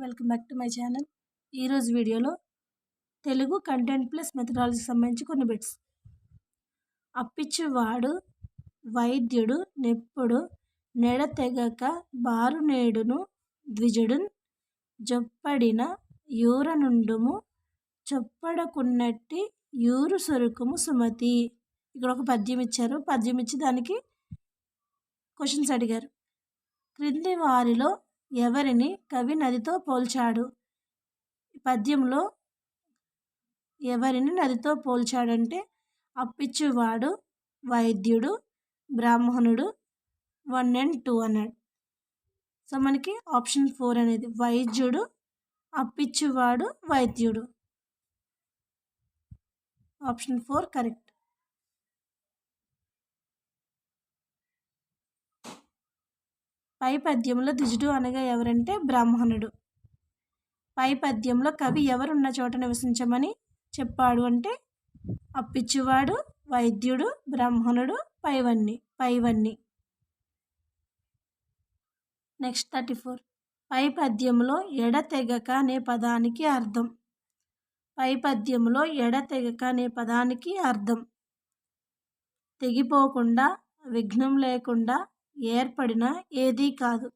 Welcome back to my channel. ఈరోజు వీడియోలో Telugu content plus మెథడాలజీకి సంబంధించి కొన్ని బిట్స్. అప్పిచ్చువాడు వైద్యుడు నెప్పుడు నెడతెగక బారునేడును ద్విజుడున్ జొప్పడిన యూరనుండుము చొప్పడకున్నట్టి యూరు సొరుకుము సుమతి. ఇక్కడ ఒక పద్యం ఇచ్చారు. పద్యం ఇచ్చి దానికి క్వశ్చన్స్ అడిగారు. క్రింది వారిలో ఎవరిని కవి నదితో పోల్చాడు? పద్యంలో ఎవరిని నదితో పోల్చాడంటే అప్పిచ్చువాడు, వైద్యుడు, బ్రాహ్మణుడు, 1 and 2 అన్నాడు. సో మనకి ఆప్షన్ 4 అనేది వైద్యుడు, అప్పిచ్చువాడు, వైద్యుడు. Option 4 correct. పై పద్యంలో ద్విజుడు అనగా ఎవరంటే బ్రాహ్మణుడు. పై పద్యంలో కవి ఎవరున్న చోట నివసించమని చెప్పాడు అంటే అప్పిచ్చువాడు, వైద్యుడు, బ్రాహ్మణుడు, పైవన్ని. నెక్స్ట్ 34. పై పద్యంలో ఎడతెగక అనే పదానికి అర్థం. పై పద్యంలో ఎడతెగక అనే పదానికి అర్థం తెగిపోకుండా, విఘ్నం లేకుండా ఏర్పడిన ఏదీ కాదు.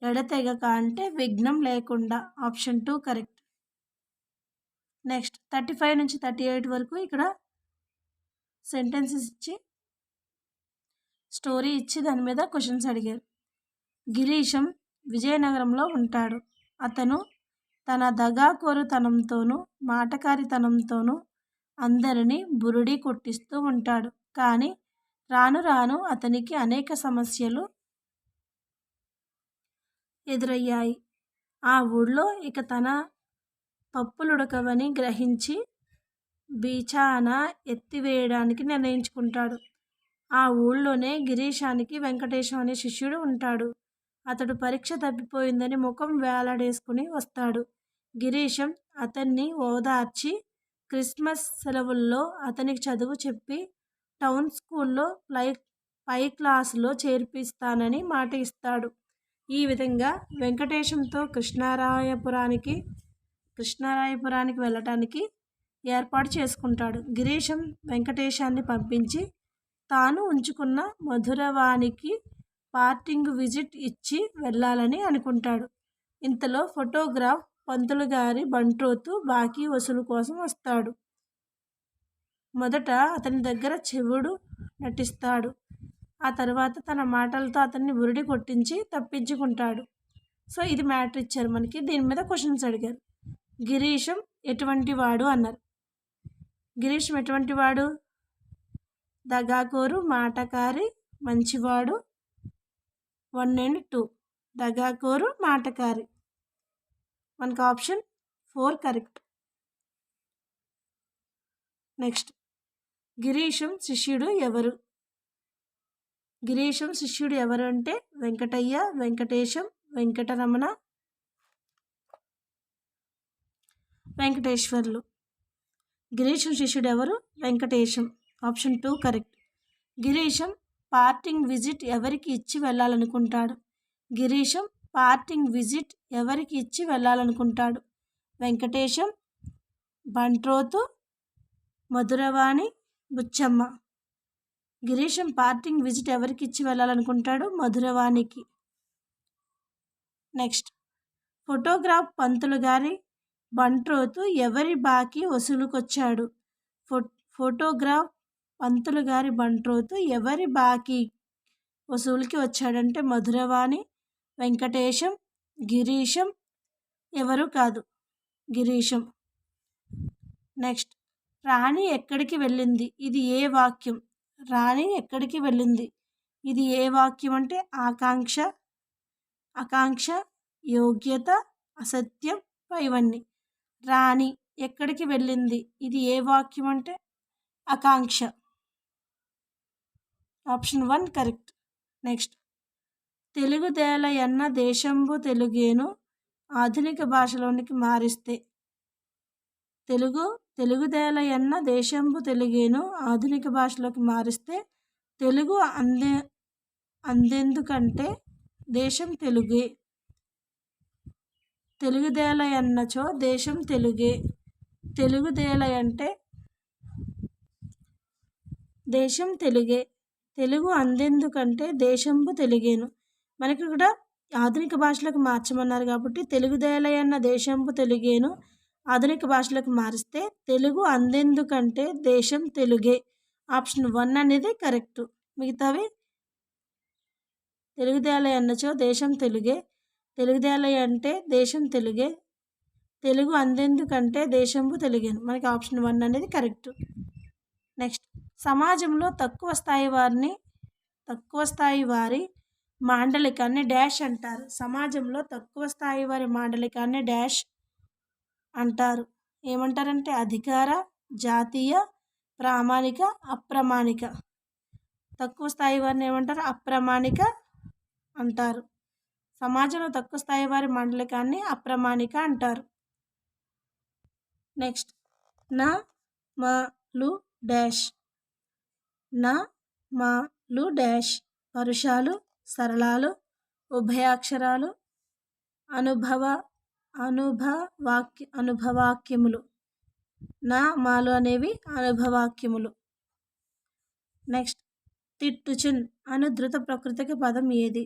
ఎడతెగక అంటే విఘ్నం లేకుండా. Option 2 correct. నెక్స్ట్ 35 నుంచి 38 వరకు ఇక్కడ సెంటెన్సెస్ ఇచ్చి స్టోరీ ఇచ్చి దాని మీద క్వశ్చన్స్ అడిగారు. గిరీశం విజయనగరంలో ఉంటాడు. అతను తన దగాకోరుతనంతోనూ మాటకారితనంతోనూ అందరినీ బురుడి కొట్టిస్తూ ఉంటాడు. కానీ రాను రాను అతనికి అనేక సమస్యలు ఎదురయ్యాయి. ఆ ఊళ్ళో ఇక తన పప్పులుడకవని గ్రహించి బీచానా ఎత్తివేయడానికి నిర్ణయించుకుంటాడు. ఆ ఊళ్ళోనే గిరీశానికి వెంకటేశం అనే శిష్యుడు ఉంటాడు. అతడు పరీక్ష తప్పిపోయిందని ముఖం వేలాడేసుకుని వస్తాడు. గిరీశం అతన్ని ఓదార్చి క్రిస్మస్ సెలవుల్లో అతనికి చదువు చెప్పి టౌన్ స్కూల్లో పై క్లాసులో చేర్పిస్తానని మాట ఇస్తాడు. ఈ విధంగా వెంకటేశంతో కృష్ణరాయపురానికి వెళ్ళటానికి ఏర్పాటు చేసుకుంటాడు. గిరీశం వెంకటేశాన్ని పంపించి తాను ఉంచుకున్న మధురవానికి పార్టింగ్ విజిట్ ఇచ్చి వెళ్ళాలని అనుకుంటాడు. ఇంతలో ఫోటోగ్రాఫ్ పంతులు గారి బంట్రోతు బాకీ వసూలు కోసం వస్తాడు. మొదట అతని దగ్గర చెవుడు నటిస్తాడు. ఆ తర్వాత తన మాటలతో అతన్ని బురిడి కొట్టించి తప్పించుకుంటాడు. సో ఇది మ్యాటర్ ఇచ్చారు మనకి. దీని మీద క్వశ్చన్స్ అడిగారు. గిరీశం ఎటువంటి వాడు అన్నారు. గిరీశం ఎటువంటి వాడు? దగాకోరు, మాటకారి, మంచివాడు. 1 and 2 దగాకోరు, మాటకారి. మనకు ఆప్షన్ 4 కరెక్ట్. నెక్స్ట్ గిరీశం శిష్యుడు ఎవరు? గిరీశం శిష్యుడు ఎవరు అంటే వెంకటయ్య, వెంకటేశం, వెంకటరమణ, వెంకటేశ్వర్లు. గిరీశం శిష్యుడు ఎవరు? Venkatesam. Option 2 correct. Girisham parting visit ఎవరికి ఇచ్చి వెళ్ళాలనుకుంటాడు? గిరీశం పార్టింగ్ విజిట్ ఎవరికి ఇచ్చి వెళ్ళాలనుకుంటాడు? వెంకటేశం, బంట్రోతు, మధురవాణి, బుచ్చమ్మ. గిరీశం పార్టింగ్ విజిట్ ఎవరికి ఇచ్చి వెళ్ళాలనుకుంటాడు? మధురవాణికి. నెక్స్ట్ ఫోటోగ్రాఫ్ పంతులు గారి బంట్రోతు ఎవరి బాకీ వసూలుకొచ్చాడు? ఫోటోగ్రాఫ్ పంతులు గారి బంట్రోతు ఎవరి బాకీ వసూలుకి వచ్చాడంటే మధురవాణి, వెంకటేశం, గిరీశం. ఎవరు కాదు, గిరీశం. నెక్స్ట్ రాణి ఎక్కడికి వెళ్ళింది? ఇది ఏ వాక్యం? రాణి ఎక్కడికి వెళ్ళింది? ఇది ఏ వాక్యం అంటే ఆకాంక్ష, యోగ్యత, అసత్యం, పైవన్ని. రాణి ఎక్కడికి వెళ్ళింది? ఇది ఏ వాక్యం అంటే ఆకాంక్ష. Option 1 correct. నెక్స్ట్ తెలుగుదేలయన్న దేశంబు తెలుగేను ఆధునిక భాషలోనికి మారిస్తే. తెలుగుదేలయన్న దేశంబు తెలుగేను ఆధునిక భాషలోకి మారిస్తే తెలుగు అందెందుకంటే దేశం తెలుగే. తెలుగుదేల ఎన్నచో దేశం తెలుగే. తెలుగుదేల అంటే దేశం తెలుగే. తెలుగు అందెందుకంటే దేశంబు తెలుగేను. మనకి ఇక్కడ ఆధునిక భాషలకు మార్చమన్నారు కాబట్టి తెలుగుదేలయన్న దేశంబు తెలుగేను ఆధునిక భాషలకు మారిస్తే తెలుగు అందెందుకంటే దేశం తెలుగే. ఆప్షన్ 1 అనేది కరెక్ట్. మిగతావి తెలుగుదేల అన్నచో దేశం తెలుగే, తెలుగుదేల అంటే దేశం తెలుగే, తెలుగు అందెందుకంటే దేశంబు తెలుగేను. మనకి ఆప్షన్ 1 అనేది కరెక్ట్. నెక్స్ట్, సమాజంలో తక్కువ స్థాయి వారి మాండలికాన్ని డాష్ అంటారు. సమాజంలో తక్కువ స్థాయి వారి మాండలికాన్ని డాష్ అంటారు. ఏమంటారంటే అధికార, జాతీయ, ప్రామాణిక, అప్రామాణిక. తక్కువ స్థాయి వారిని ఏమంటారు? అప్రామాణిక అంటారు. సమాజంలో తక్కువ స్థాయి వారి మాండలికాన్ని అప్రామాణిక అంటారు. నెక్స్ట్, నా మా లు డాష్. నా మా లు డాష్ పరుషాలు, సరళాలు, ఉభయాక్షరాలు, అనుభవాక్యములు. నా మాలు అనేవి అనుభవాక్యములు. నెక్స్ట్, తిట్టుచున్ అను ధృత ప్రకృతిక పదం ఏది?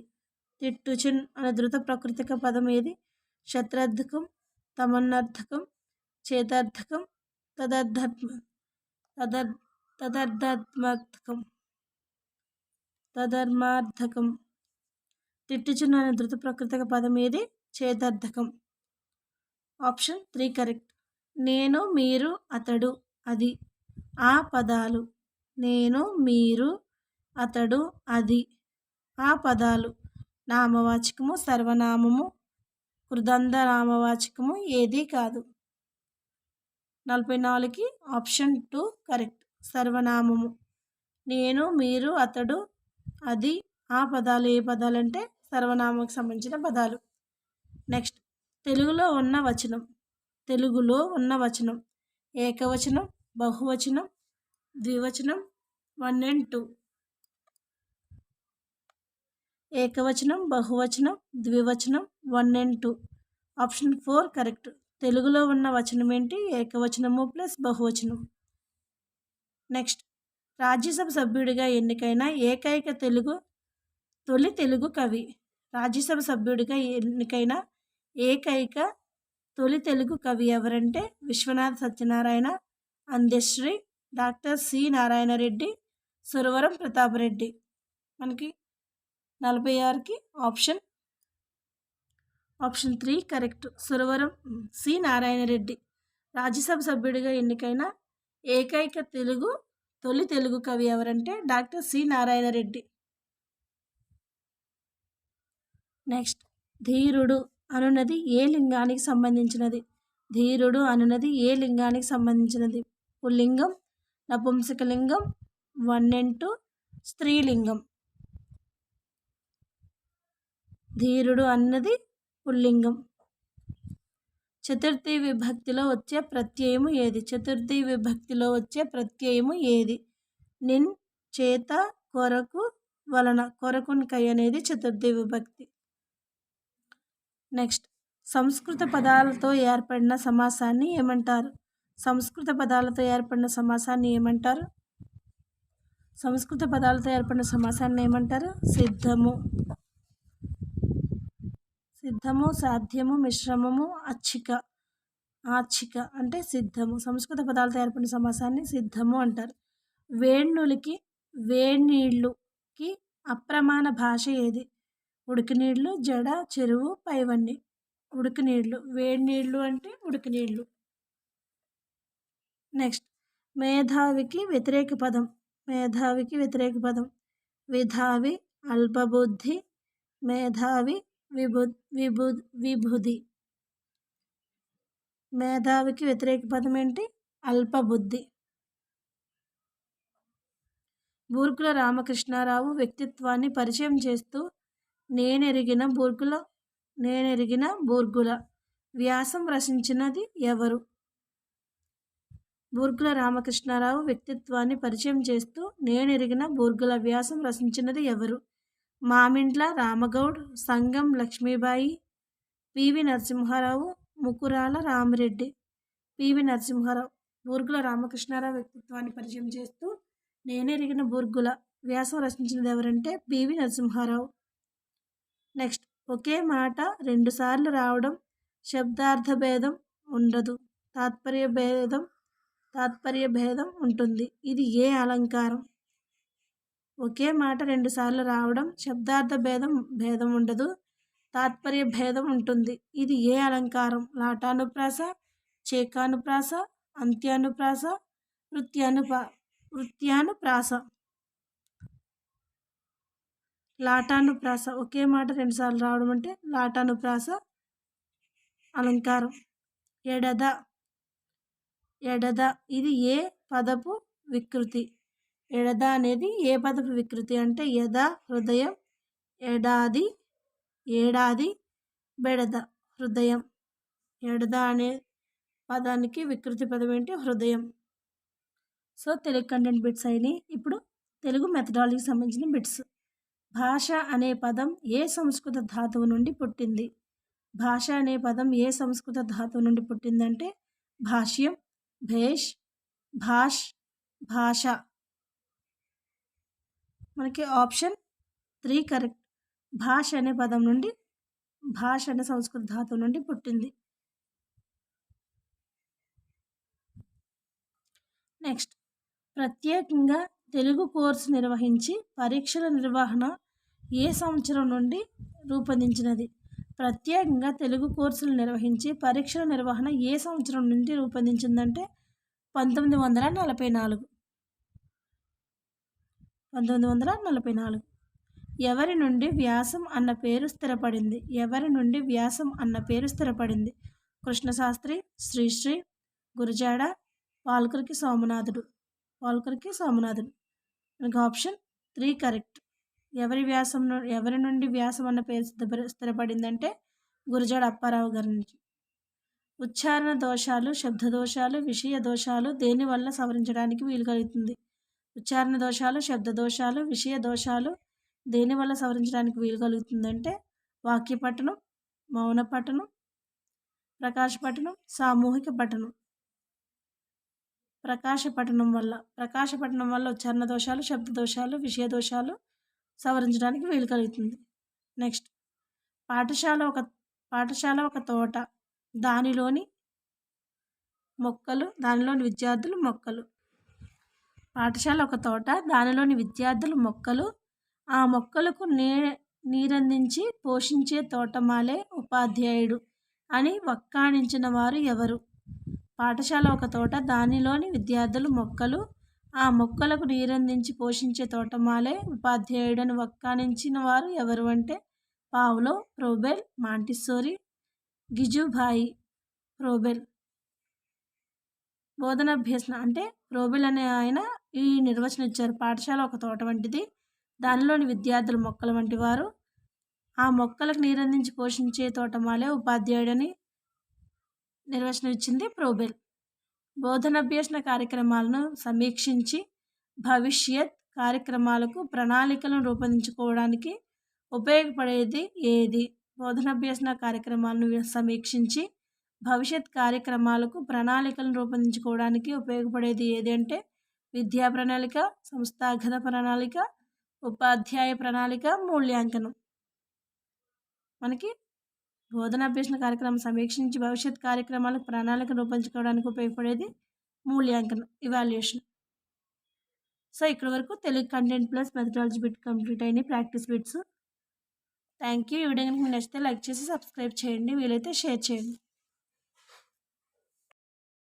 తిట్టుచున్ అను ధృత ప్రకృతిక పదం ఏది? శత్రర్థకం, తమన్నర్థకం, చేతార్థకం, తదర్మార్థకం. తిట్టుచున్ అనే ధృత ప్రకృతిక పదం ఏది? చేతార్థకం. Option 3 correct. నేను, మీరు, అతడు, అది, ఆ పదాలు. నేను, మీరు, అతడు, అది, ఆ పదాలు నామవాచకము, సర్వనామము, కృదంద నామవాచకము ఏది కాదు. 44కి ఆప్షన్ 2 కరెక్ట్. సర్వనామము. నేను, మీరు, అతడు, అది, ఆ పదాలు ఏ పదాలు అంటే సర్వనామంకి సంబంధించిన పదాలు. నెక్స్ట్, తెలుగులో ఉన్న వచనం ఏకవచనం, బహువచనం, ద్వివచనం, 1 and 2. ఏకవచనం, బహువచనం, ద్వివచనం, 1 and 2. Option 4 correct. తెలుగులో ఉన్న వచనం ఏంటి? ఏకవచనము ప్లస్ బహువచనం. నెక్స్ట్, రాజ్యసభ సభ్యుడిగా ఎన్నికైన ఏకైక తొలి తెలుగు కవి. రాజ్యసభ సభ్యుడిగా ఎన్నికైన ఏకైక తొలి తెలుగు కవి ఎవరంటే విశ్వనాథ సత్యనారాయణ, అందశ్రీ, డాక్టర్ సి నారాయణ రెడ్డి, సురవరం ప్రతాపరెడ్డి. మనకి 46కి option 3 correct. Suravaram C Narayana Reddy Rajya Sabha సభ్యుడిగా ఎన్నికైన ఏకైక తొలి తెలుగు కవి ఎవరంటే doctor C Narayana Reddy. Next, ధీరుడు అనున్నది ఏ లింగానికి సంబంధించినది? ధీరుడు అనున్నది ఏ లింగానికి సంబంధించినది? పుల్లింగం, నపుంసకలింగం, 1 and 2, స్త్రీలింగం. ధీరుడు అన్నది పుల్లింగం. చతుర్థి విభక్తిలో వచ్చే ప్రత్యయము ఏది? చతుర్థి విభక్తిలో వచ్చే ప్రత్యయము ఏది? నిన్, చేత, కొరకు, వలన. కొరకునికై అనేది చతుర్థి విభక్తి. నెక్స్ట్, సంస్కృత పదాలతో ఏర్పడిన సమాసాన్ని ఏమంటారు? సంస్కృత పదాలతో ఏర్పడిన సమాసాన్ని ఏమంటారు? సంస్కృత పదాలతో ఏర్పడిన సమాసాన్ని ఏమంటారు? సిద్ధము, సాధ్యము, మిశ్రమము, ఆచ్చిక అంటే సిద్ధము. సంస్కృత పదాలతో ఏర్పడిన సమాసాన్ని సిద్ధము అంటారు. వేడినీళ్ళుకి అప్రమాణ భాష ఏది? ఉడికినీళ్ళు, జడ, చెరువు, పైవన్నీ. ఉడికినీళ్ళు. వేడినీళ్ళు అంటే ఉడికినీళ్ళు. నెక్స్ట్, మేధావికి వ్యతిరేక పదం. విధావి, అల్పబుద్ధి, మేధావి, విబుధి. మేధావికి వ్యతిరేక పదం ఏంటి? అల్పబుద్ధి. బూర్గుల రామకృష్ణారావు వ్యక్తిత్వాన్ని పరిచయం చేస్తూ నేనెరిగిన బూర్గుల వ్యాసం రచించినది ఎవరు? బూర్గుల రామకృష్ణారావు వ్యక్తిత్వాన్ని పరిచయం చేస్తూ నేనెరిగిన బూర్గుల వ్యాసం రచించినది ఎవరు? మామిండ్ల రామగౌడ్, సంగం లక్ష్మీబాయి, పివి నరసింహారావు, ముకురాల రామిరెడ్డి. పివి నరసింహారావు బూర్గుల రామకృష్ణారావు వ్యక్తిత్వాన్ని పరిచయం చేస్తూ నేనెరిగిన బూర్గుల వ్యాసం రచించినది ఎవరంటే పివి నరసింహారావు. నెక్స్ట్, ఒకే మాట రెండుసార్లు రావడం శబ్దార్థ భేదం ఉండదు, తాత్పర్య భేదం ఉంటుంది. ఇది ఏ అలంకారం? ఒకే మాట రెండుసార్లు రావడం శబ్దార్థ భేదం ఉండదు, తాత్పర్య భేదం ఉంటుంది. ఇది ఏ అలంకారం? లాటానుప్రాస, చేకానుప్రాస, అంత్యానుప్రాస, వృత్యానుప్రాస. లాటానుప్రాస. ఒకే మాట రెండుసార్లు రావడం అంటే లాటానుప్రాస అలంకారం. ఎడద ఇది ఏ పదపు వికృతి? ఎడద అనేది ఏ పదపు వికృతి అంటే యద హృదయం, ఏడాది, బెడద హృదయం. ఎడద అనే పదానికి వికృతి పదం ఏంటి? హృదయం. సో తెలుగు కంటెంట్ బిట్స్ అయినాయి. ఇప్పుడు తెలుగు మెథడాలజీకి సంబంధించిన బిట్స్. భాష అనే పదం ఏ సంస్కృత ధాతువు నుండి పుట్టింది? భాష అనే పదం ఏ సంస్కృత ధాతువు నుండి పుట్టిందంటే భాష్యం, భేష్, భాష్, భాష. మనకి ఆప్షన్ 3 కరెక్ట్. భాష అనే పదం నుండి, భాష అనే సంస్కృత ధాతువు నుండి పుట్టింది. నెక్స్ట్, ప్రత్యేకంగా తెలుగు కోర్సు నిర్వహించి పరీక్షల నిర్వహణ ఏ సంవత్సరం నుండి రూపొందించినది? ప్రత్యేకంగా తెలుగు కోర్సులు నిర్వహించి పరీక్షల నిర్వహణ ఏ సంవత్సరం నుండి రూపొందించిందంటే 1944. 1944. ఎవరి నుండి వ్యాసం అన్న పేరు స్థిరపడింది? ఎవరి నుండి వ్యాసం అన్న పేరు స్థిరపడింది? కృష్ణశాస్త్రి, శ్రీశ్రీ, గురజాడ, పాల్కురికి సోమనాథుడు. మనకు ఆప్షన్ 3 కరెక్ట్. ఎవరి నుండి వ్యాసం అన్న పేరు స్థిరపడిందంటే గురజాడ అప్పారావు గారి నుంచి. ఉచ్చారణ దోషాలు, శబ్ద దోషాలు, విషయ దోషాలు దేనివల్ల సవరించడానికి వీలు కలుగుతుంది? ఉచ్చారణ దోషాలు, శబ్ద దోషాలు, విషయ దోషాలు దేనివల్ల సవరించడానికి వీలు కలుగుతుందంటే వాక్య పఠనం, మౌన పఠనం, ప్రకాశ పఠనం, సామూహిక పఠనం. ప్రకాశ పఠనం వల్ల ఉచ్చారణ దోషాలు, శబ్ద దోషాలు, విషయ దోషాలు సవరించడానికి వీలు కలుగుతుంది. నెక్స్ట్, పాఠశాల ఒక తోట, దానిలోని విద్యార్థులు మొక్కలు. పాఠశాల ఒక తోట, దానిలోని విద్యార్థులు మొక్కలు, ఆ మొక్కలకు నీరందించి పోషించే తోటమాలే ఉపాధ్యాయుడు అని వక్కాణించిన వారు ఎవరు? పాఠశాల ఒక తోట, దానిలోని విద్యార్థులు మొక్కలు, ఆ మొక్కలకు నీరందించి పోషించే తోటమాలే ఉపాధ్యాయుడని వక్కాణించిన వారు ఎవరు అంటే పావ్లో, ఫ్రోబెల్, మాంటిస్సోరీ, గిజుభాయి. ఫ్రోబెల్. బోధనాభ్యసన అంటే ఫ్రోబెల్ అనే ఆయన ఈ నిర్వచనం ఇచ్చారు. పాఠశాల ఒక తోట వంటిది, దానిలోని విద్యార్థులు మొక్కల వంటి వారు, ఆ మొక్కలకు నీరందించి పోషించే తోటమాలే ఉపాధ్యాయుడని నిర్వచనం ఇచ్చింది ఫ్రోబెల్. బోధనాభ్యసన కార్యక్రమాలను సమీక్షించి భవిష్యత్ కార్యక్రమాలకు ప్రణాళికలను రూపొందించుకోవడానికి ఉపయోగపడేది ఏది? బోధనాభ్యసన కార్యక్రమాలను సమీక్షించి భవిష్యత్ కార్యక్రమాలకు ప్రణాళికలను రూపొందించుకోవడానికి ఉపయోగపడేది ఏది అంటే విద్యా ప్రణాళిక, సంస్థాగత ప్రణాళిక, ఉపాధ్యాయ ప్రణాళిక, మూల్యాంకనం. మనకి బోధనాభ్యసన కార్యక్రమం సమీక్షించి భవిష్యత్ కార్యక్రమాలకు ప్రణాళిక రూపొందించుకోవడానికి ఉపయోగపడేది మూల్యాంకనం, ఇవాల్యుయేషన్. సో ఇక్కడ వరకు Telugu content plus methodology bit complete అయినాయి, ప్రాక్టీస్ బిట్స్. Thank you. ఈ వీడియో కనుక మీకు నచ్చితే లైక్ చేసి సబ్స్క్రైబ్ చేయండి, వీలైతే షేర్ చేయండి.